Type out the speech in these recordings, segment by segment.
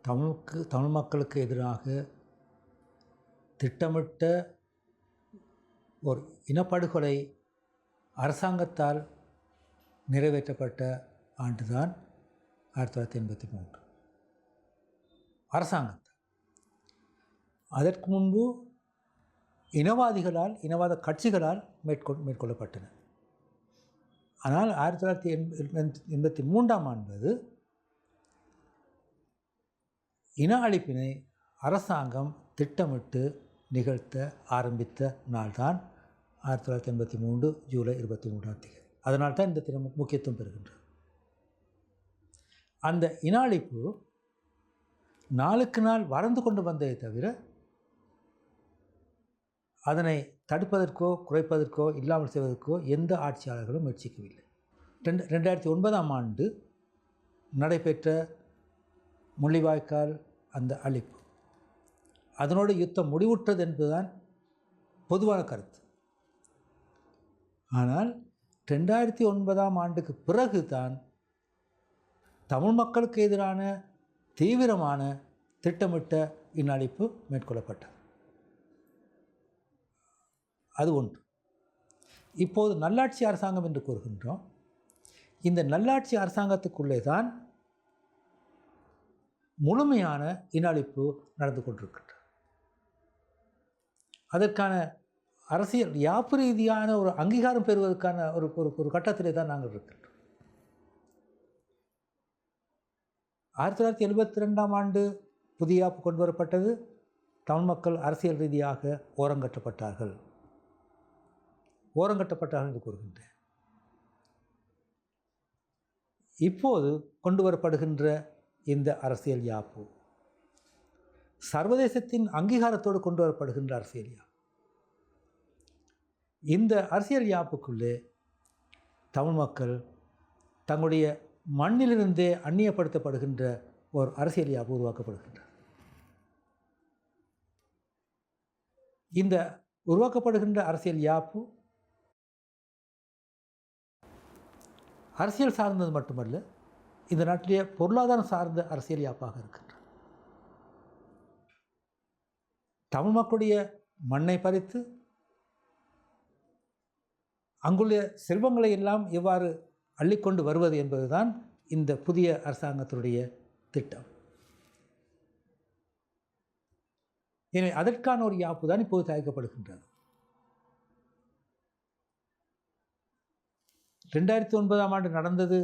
தமிழ் மக்களுக்கு எதிராக திட்டமிட்ட ஒரு இனப்படுகொலை அரசாங்கத்தால் நிறைவேற்றப்பட்ட ஆண்டுதான் 1983. அரசாங்கத்தால். அதற்கு முன்பு இனவாத கட்சிகளால் மேற்கொள்ளப்பட்டன. ஆனால் 1983 ஆண்டு இன அழிப்பினை அரசாங்கம் திட்டமிட்டு நிகழ்த்த ஆரம்பித்த நாள்தான் 1983 ஜூலை 23. அதனால்தான் இந்த தினம் முக்கியத்துவம் பெறுகின்றது. அந்த இன அழிப்பு நாளுக்கு நாள் வளர்ந்து கொண்டு வந்ததை தவிர அதனை தடுப்பதற்கோ குறைப்பதற்கோ இல்லாமல் செய்வதற்கோ எந்த ஆட்சியாளர்களும் முயற்சிக்கவில்லை. 2009 ஆண்டு நடைபெற்ற முள்ளிவாய்க்கால் அந்த அழிப்பு, அதனோடு யுத்தம் முடிவுற்றது என்பதுதான் பொதுவான கருத்து. ஆனால் 2009 ஆண்டுக்கு பிறகு தான் தமிழ் மக்களுக்கு எதிரான தீவிரமான திட்டமிட்ட இன அழிப்பு மேற்கொள்ளப்பட்டது. அது ஒன்று. இப்போது நல்லாட்சி அரசாங்கம் என்று கூறுகின்றோம். இந்த நல்லாட்சி அரசாங்கத்துக்குள்ளே தான் முழுமையான இன அழிப்பு நடந்து கொண்டிருக்கின்றது. அதற்கான அரசியல் யாப்பு ரீதியான ஒரு அங்கீகாரம் பெறுவதற்கான ஒரு கட்டத்திலே தான் நாங்கள் இருக்கின்றோம். 1972 ஆண்டு புதிய யாப்பு கொண்டு வரப்பட்டது. தமிழ் மக்கள் அரசியல் ரீதியாக ஓரங்கட்டப்பட்டார்கள் என்று கூறுகின்றேன். இப்போது கொண்டு வரப்படுகின்ற இந்த அரசியல் யாப்பு சர்வதேசத்தின் அங்கீகாரத்தோடு கொண்டு வரப்படுகின்ற அரசியல் யாப்பு. இந்த அரசியல் யாப்புக்குள்ளே தமிழ் மக்கள் தங்களுடைய மண்ணிலிருந்தே அந்நியப்படுத்தப்படுகின்ற ஒரு அரசியல் யாப்பு உருவாக்கப்படுகின்றது. இந்த உருவாக்கப்படுகின்ற அரசியல் யாப்பு அரசியல் சார்ந்தது மட்டுமல்ல, இந்த நாட்டிலே பொருளாதாரம் சார்ந்த அரசியல் யாப்பாக இருக்கின்றது. தமிழ் மக்களுடைய மண்ணை பறித்து அங்குள்ள செல்வங்களை எல்லாம் எவ்வாறு அள்ளிக்கொண்டு வருவது என்பதுதான் இந்த புதிய அரசாங்கத்தினுடைய திட்டம். எனவே அதற்கான ஒரு யாப்பு தான் இப்போது தயாரிக்கப்படுகின்றது. 2009 ஆண்டு நடந்தது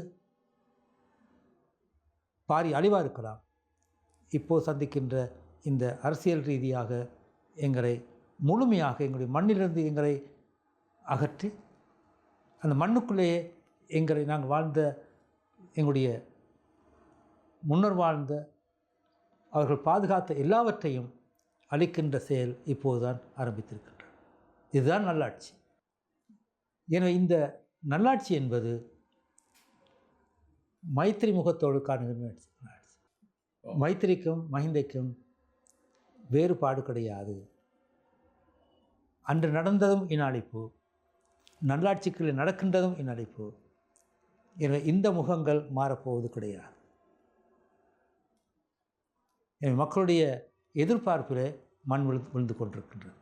பாரிய அழிவாக இருக்கலாம். இப்போது சந்திக்கின்ற இந்த அரசியல் ரீதியாக எங்களை முழுமையாக எங்களுடைய மண்ணிலிருந்து எங்களை அகற்றி அந்த மண்ணுக்குள்ளேயே நாங்கள் வாழ்ந்த எங்களுடைய முன்னர் வாழ்ந்த அவர்கள் பாதுகாத்த எல்லாவற்றையும் அளிக்கின்ற செயல் இப்போதுதான் ஆரம்பித்திருக்கின்றது. இதுதான் நல்லாட்சி. எனவே இந்த நல்லாட்சி என்பது மைத்திரி முகத்தோடு காணுகின்ற நல்லாட்சி. மைத்திரிக்கும் மஹிந்தைக்கும் வேறுபாடு கிடையாது. அன்று நடந்ததும் இன அழிப்பு, நல்லாட்சிக்குள்ளே நடக்கின்றதும் இன அழிப்பு. எனவே இந்த முகங்கள் மாறப்போவது கிடையாது. எனவே மக்களுடைய எதிர்பார்ப்பிலே மண் விழுந்து கொண்டிருக்கின்றது.